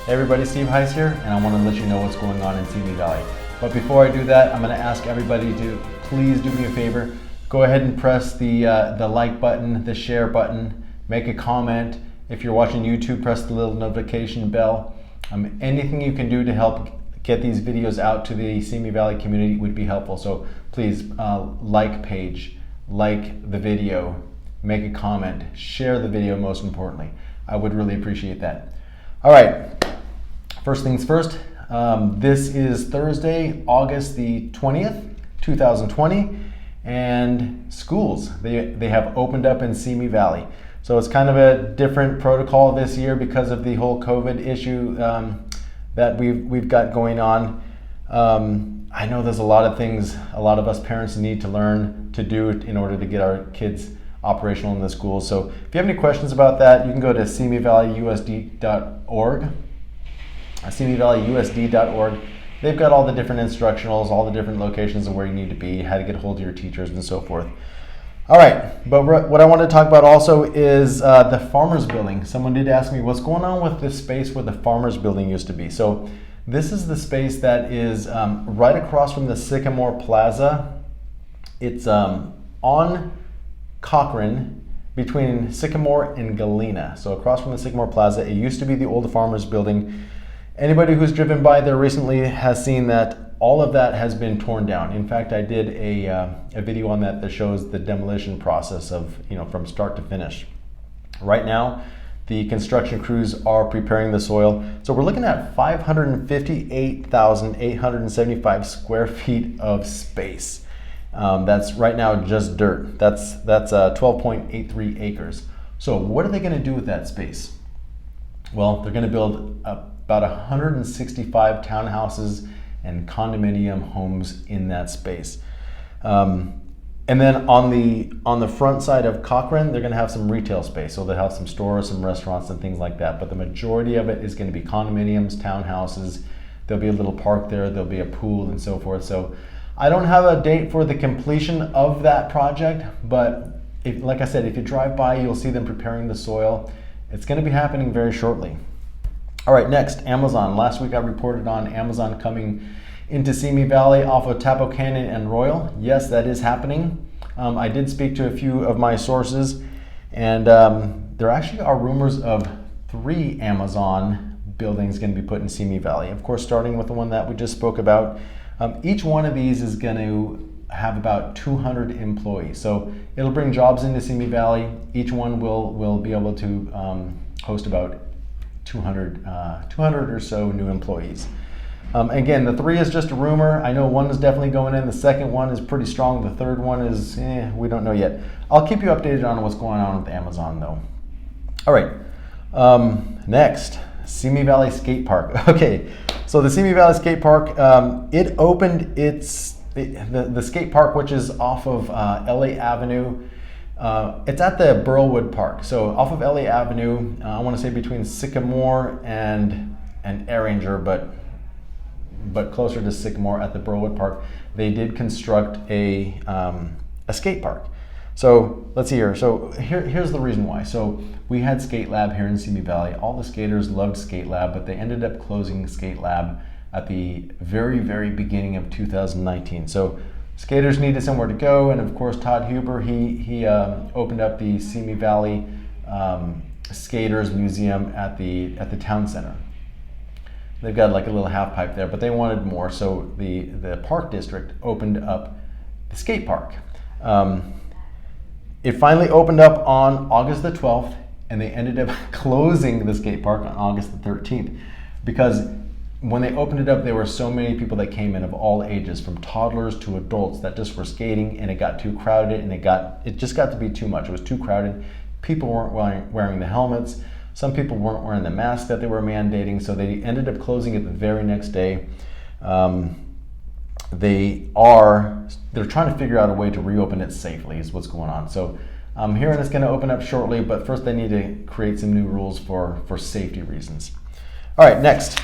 Hey everybody, Steve Hise here, and I want to let you know what's going on in Simi Valley. But before I do that, I'm going to ask everybody to please do me a favor. Go ahead and press the like button, the share button, make a comment. If you're watching YouTube, press the little notification bell. Anything you can do to help get these videos out to the Simi Valley community would be helpful. So please like page, like the video, make a comment, share the video most importantly. I would really appreciate that. All right, first things first. This is Thursday, August the 20th, 2020, and schools, they have opened up in Simi Valley. So it's kind of a different protocol this year because of the whole COVID issue that we've got going on. I know there's a lot of things a lot of us parents need to learn to do in order to get our kids operational in the schools. So if you have any questions about that, you can go to simivalleyusd.org. simivalleyusd.org. They've got all the different instructionals, all the different locations of where you need to be, how to get a hold of your teachers, and so forth. All right, but what I want to talk about also is the Farmers Building. Someone did ask me what's going on with this space where the Farmers Building used to be. So this is the space that is right across from the Sycamore Plaza. It's on Cochrane between Sycamore and Galena. So across from the Sycamore Plaza, it used to be the old Farmers Building. Anybody who's driven by there recently has seen that all of that has been torn down. In fact, I did a video on that shows the demolition process of, from start to finish. Right now, the construction crews are preparing the soil. So we're looking at 558,875 square feet of space. That's right now just dirt. That's 12.83 acres. So what are they going to do with that space? Well, they're going to build about 165 townhouses and condominium homes in that space. And then on the front side of Cochrane, they're going to have some retail space. So they'll have some stores, some restaurants, and things like that. But the majority of it is going to be condominiums, townhouses. There'll be a little park there. There'll be a pool and so forth. So I don't have a date for the completion of that project, but like I said, if you drive by, you'll see them preparing the soil. It's going to be happening very shortly. All right, next, Amazon. Last week I reported on Amazon coming into Simi Valley off of Tapo Canyon and Royal. Yes, that is happening. I did speak to a few of my sources, and there actually are rumors of 3 Amazon buildings going to be put in Simi Valley. Of course, starting with the one that we just spoke about. Each one of these is going to have about 200 employees. So it'll bring jobs into Simi Valley. Each one will be able to host about 200 or so new employees. Again, the 3 is just a rumor. I know one is definitely going in. The second one is pretty strong. The third one is, we don't know yet. I'll keep you updated on what's going on with Amazon though. All right, next, Simi Valley Skate Park. Okay, so the Simi Valley Skate Park, it opened the skate park, which is off of LA Avenue. It's at the Burlwood Park. So off of LA Avenue, I want to say between Sycamore and Erringer, but closer to Sycamore at the Burlwood Park, they did construct a skate park. So let's see here. So here's the reason why. So we had Skate Lab here in Simi Valley. All the skaters loved Skate Lab, but they ended up closing Skate Lab at the very, very beginning of 2019. So skaters needed somewhere to go, and of course Todd Huber, he opened up the Simi Valley Skaters Museum at the town center. They've got like a little half pipe there, but they wanted more, so the park district opened up the skate park. It finally opened up on August the 12th, and they ended up closing the skate park on August the 13th because when they opened it up, there were so many people that came in of all ages, from toddlers to adults, that just were skating, and it got too crowded, and it just got to be too much. It was too crowded. People weren't wearing the helmets. Some people weren't wearing the masks that they were mandating, so they ended up closing it the very next day. They're trying to figure out a way to reopen it safely is what's going on. So I'm hearing it's going to open up shortly, but first they need to create some new rules for safety reasons. All right, next.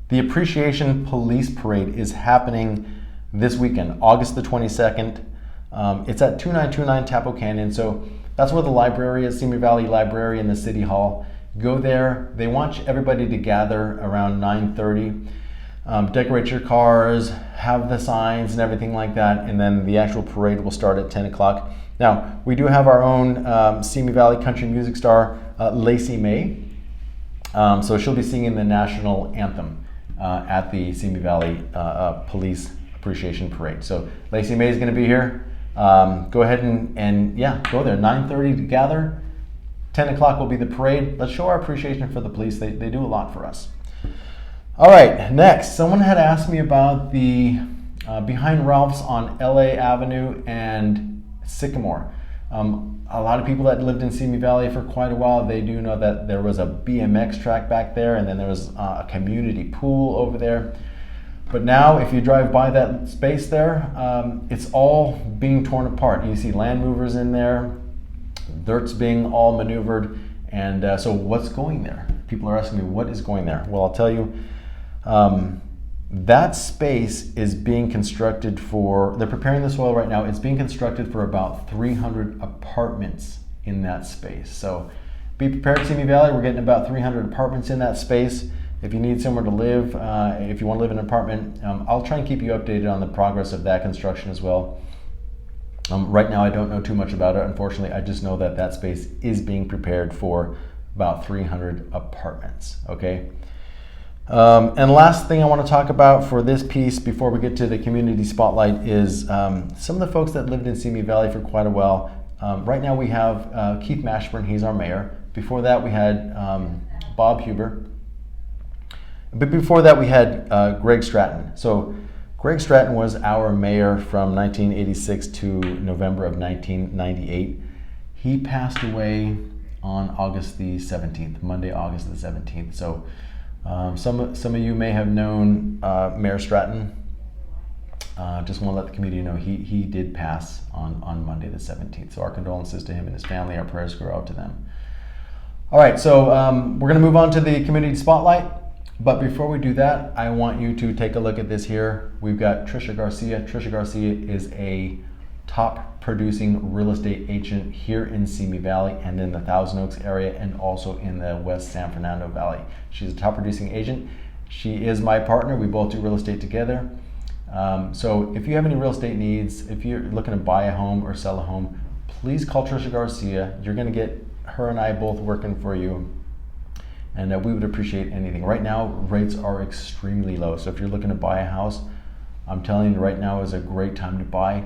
The Appreciation Police Parade is happening this weekend, August the 22nd. It's at 2929 Tapo Canyon. So that's where the library is, Simi Valley Library in the City Hall. Go there. They want everybody to gather around 9:30. Decorate your cars, have the signs and everything like that, and then the actual parade will start at 10 o'clock. Now, we do have our own Simi Valley country music star, Lacey May. So she'll be singing the national anthem at the Simi Valley Police Appreciation Parade. So Lacey May is going to be here. Go ahead and yeah, go there. 9:30 to gather. 10 o'clock will be the parade. Let's show our appreciation for the police. They do a lot for us. All right, next, someone had asked me about the behind Ralph's on LA Avenue and Sycamore. A lot of people that lived in Simi Valley for quite a while, they do know that there was a BMX track back there, and then there was a community pool over there. But now, if you drive by that space there, it's all being torn apart. You see land movers in there, dirt's being all maneuvered, and so what's going there? People are asking me, what is going there? Well, I'll tell you, that space is being constructed for, they're preparing the soil right now, it's being constructed for about 300 apartments in that space. So be prepared, Simi Valley, we're getting about 300 apartments in that space. If you need somewhere to live, if you want to live in an apartment, I'll try and keep you updated on the progress of that construction as well. Right now I don't know too much about it, unfortunately. I just know that that space is being prepared for about 300 apartments, okay? And last thing I want to talk about for this piece before we get to the community spotlight is some of the folks that lived in Simi Valley for quite a while. Right now we have Keith Mashburn, he's our mayor. Before that we had Bob Huber. But before that we had Greg Stratton. So Greg Stratton was our mayor from 1986 to November of 1998. He passed away on August the 17th, Monday, August the 17th. So some of you may have known Mayor Stratton. Just want to let the community know he did pass on Monday the 17th. So our condolences to him and his family. Our prayers go out to them. All right, so we're going to move on to the community spotlight. But before we do that, I want you to take a look at this here. We've got Trisha Garcia. Trisha Garcia is a top producing real estate agent here in Simi Valley and in the Thousand Oaks area and also in the West San Fernando Valley. She's a top producing agent. She is my partner. We both do real estate together. So if you have any real estate needs, if you're looking to buy a home or sell a home, please call Trisha Garcia. You're going to get her and I both working for you. And we would appreciate anything. Right now, rates are extremely low. So if you're looking to buy a house, I'm telling you right now is a great time to buy.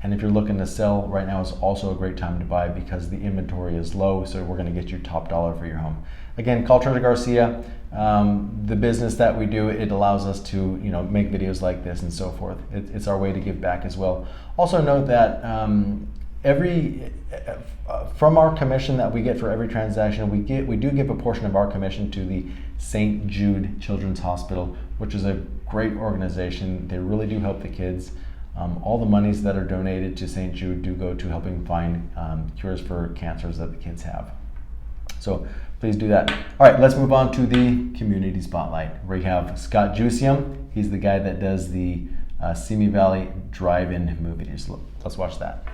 And if you're looking to sell, right now is also a great time to buy because the inventory is low. So we're gonna get you top dollar for your home. Again, call Trisha Garcia. The business that we do, it allows us to make videos like this and so forth. It's our way to give back as well. Also note that from our commission that we get for every transaction, we do give a portion of our commission to the St. Jude Children's Hospital, which is a great organization. They really do help the kids. All the monies that are donated to St. Jude do go to helping find cures for cancers that the kids have. So please do that. All right, let's move on to the community spotlight. We have Scott Jusium. He's the guy that does the Simi Valley Drive-In movies. Let's watch that.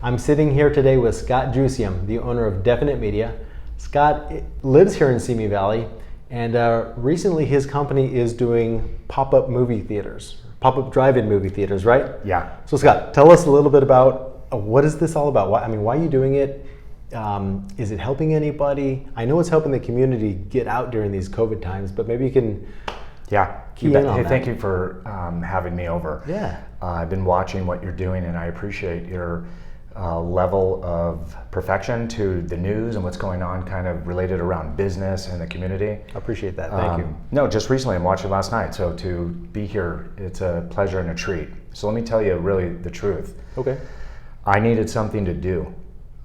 I'm sitting here today with Scott Jusium, the owner of Definite Media. Scott lives here in Simi Valley, and recently his company is doing pop-up movie theaters, pop-up drive-in movie theaters, right? Yeah. So Scott, tell us a little bit about what is this all about? Why are you doing it? Is it helping anybody? I know it's helping the community get out during these COVID times, but maybe you can key in on that. Thank you for having me over. Yeah. I've been watching what you're doing, and I appreciate your level of perfection to the news and what's going on kind of related around business and the community. I appreciate that. Thank you. No, just recently, I'm watching last night, so to be here, it's a pleasure and a treat. So let me tell you really the truth. Okay. I needed something to do.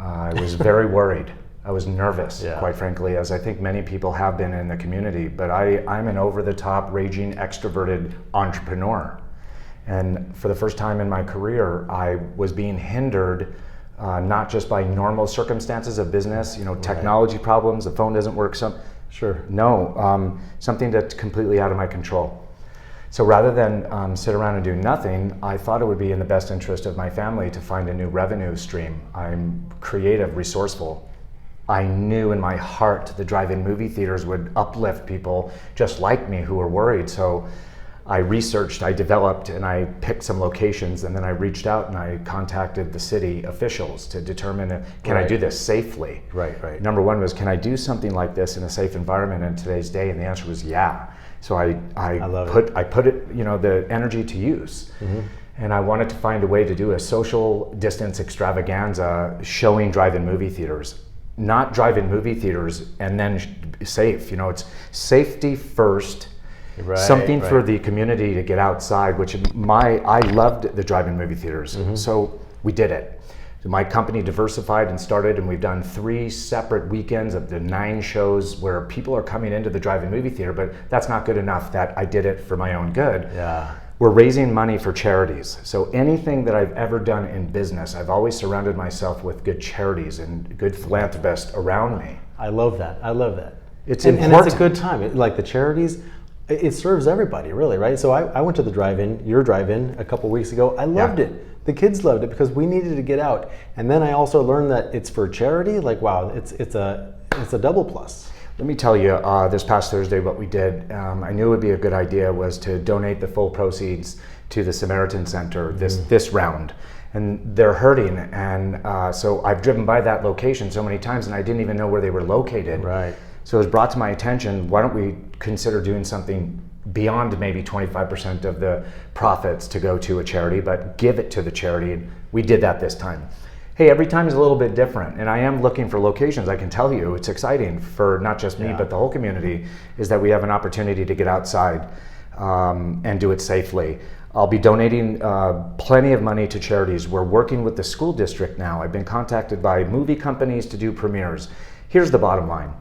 I was very worried. I was nervous, quite frankly, as I think many people have been in the community, but I'm an over-the-top, raging, extroverted entrepreneur. And for the first time in my career, I was being hindered not just by normal circumstances of business, technology problems, the phone doesn't work, something that's completely out of my control. So rather than sit around and do nothing, I thought it would be in the best interest of my family to find a new revenue stream. I'm creative, resourceful. I knew in my heart the drive-in movie theaters would uplift people just like me who were worried. So I researched, I developed, and I picked some locations, and then I reached out and I contacted the city officials to determine, can I do this safely? Right. Number one was, can I do something like this in a safe environment in today's day? And the answer was yeah. So I put it, the energy to use. And I wanted to find a way to do a social distance extravaganza showing drive-in movie theaters. Not drive-in movie theaters and then safe. It's safety first. Something for the community to get outside, which I loved the drive-in movie theaters. So we did it. My company diversified and started, and we've done 3 separate weekends of the 9 shows where people are coming into the drive-in movie theater, but that's not good enough that I did it for my own good. Yeah. We're raising money for charities. So anything that I've ever done in business, I've always surrounded myself with good charities and good philanthropists around me. I love that. It's important. important. And it's a good time. Like the charities, it serves everybody, really, right? So I went to the drive-in, your drive-in, a couple weeks ago. I loved it. The kids loved it because we needed to get out. And then I also learned that it's for charity. Like, wow, it's a double plus. Let me tell you, this past Thursday, what we did, I knew it would be a good idea, was to donate the full proceeds to the Samaritan Center this round. And they're hurting. And so I've driven by that location so many times and I didn't even know where they were located. Right. So it was brought to my attention, why don't we consider doing something beyond maybe 25% of the profits to go to a charity, but give it to the charity. And we did that this time. Hey, every time is a little bit different, and I am looking for locations. I can tell you it's exciting for not just me, but the whole community, is that we have an opportunity to get outside and do it safely. I'll be donating plenty of money to charities. We're working with the school district now. I've been contacted by movie companies to do premieres. Here's the bottom line.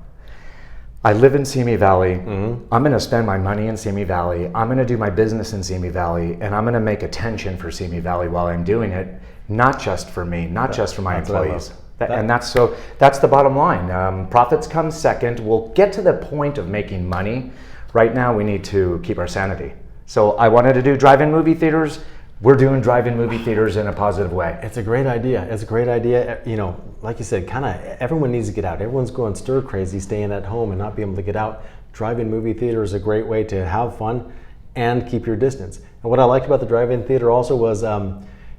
I live in Simi Valley. I'm going to spend my money in Simi Valley. I'm going to do my business in Simi Valley, and I'm going to make attention for Simi Valley while I'm doing it. Not just for me, not just for my employees. And that's the bottom line. Profits come second. We'll get to the point of making money. Right now, we need to keep our sanity. So I wanted to do drive-in movie theaters. We're doing drive-in movie theaters in a positive way. It's a great idea. Like you said, kind of everyone needs to get out. Everyone's going stir crazy, staying at home and not being able to get out. Drive-in movie theater is a great way to have fun and keep your distance. And what I liked about the drive-in theater also was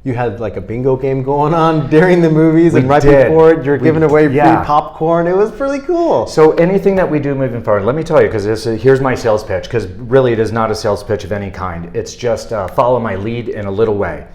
you had like a bingo game going on during the movies, and right before it, you're giving away free popcorn. It was pretty cool. So anything that we do moving forward, let me tell you, because here's my sales pitch, because really it is not a sales pitch of any kind. It's just follow my lead in a little way.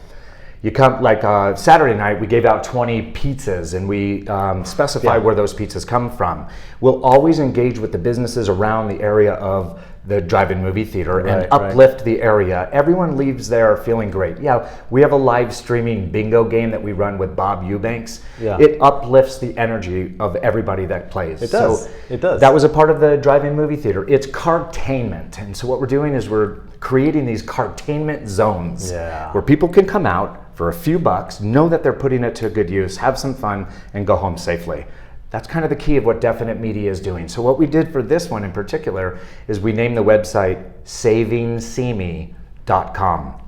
You come, like Saturday night, we gave out 20 pizzas, and we specify where those pizzas come from. We'll always engage with the businesses around the area of the drive-in movie theater and uplift the area. Everyone leaves there feeling great. Yeah, we have a live streaming bingo game that we run with Bob Eubanks. Yeah. It uplifts the energy of everybody that plays. It does. It does. That was a part of the drive-in movie theater. It's cartainment. And so what we're doing is we're creating these cartainment zones where people can come out for a few bucks, know that they're putting it to good use, have some fun, and go home safely. That's kind of the key of what Definite Media is doing. So what we did for this one in particular is we named the website SavingSimi.com.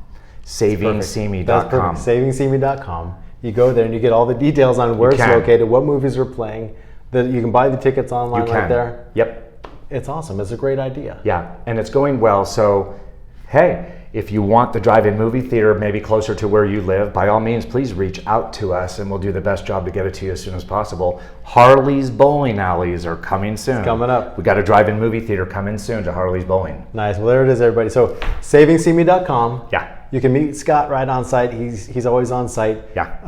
SavingSimi.com. SavingSimi.com. You go there and you get all the details on where it's located, what movies are playing. You can buy the tickets online right there. Yep. It's awesome. It's a great idea. Yeah, and it's going well. So, hey, if you want the drive-in movie theater maybe closer to where you live, by all means, please reach out to us and we'll do the best job to get it to you as soon as possible. Harley's Bowling Alleys are coming soon. It's coming up. We got a drive-in movie theater coming soon to Harley's Bowling. Nice. Well, there it is, everybody. So, SavingSimi.com. Yeah. You can meet Scott right on site. He's always on site. Yeah.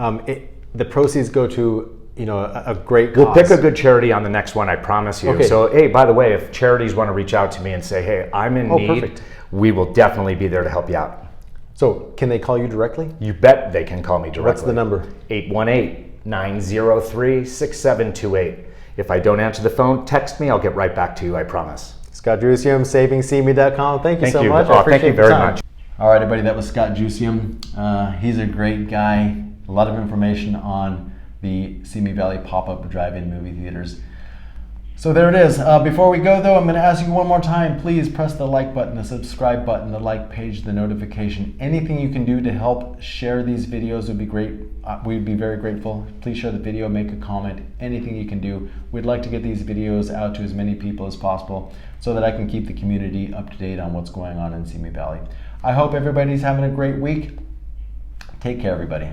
The proceeds go to a great cause. We'll pick a good charity on the next one, I promise you. Okay. So, hey, by the way, if charities want to reach out to me and say, hey, I'm in need, perfect. We will definitely be there to help you out. So, can they call you directly? You bet they can call me directly. What's the number? 818-903-6728. If I don't answer the phone, text me. I'll get right back to you, I promise. Scott Jusium, SavingSimi.com. Thank you so much. Thank you very much. All right, everybody, that was Scott Jusium. He's a great guy. A lot of information on the Simi Valley pop-up drive-in movie theaters. So there it is. Before we go though, I'm going to ask you one more time, please press the like button, the subscribe button, the like page, the notification. Anything you can do to help share these videos would be great. We'd be very grateful. Please share the video, make a comment, anything you can do. We'd like to get these videos out to as many people as possible so that I can keep the community up to date on what's going on in Simi Valley. I hope everybody's having a great week. Take care, everybody.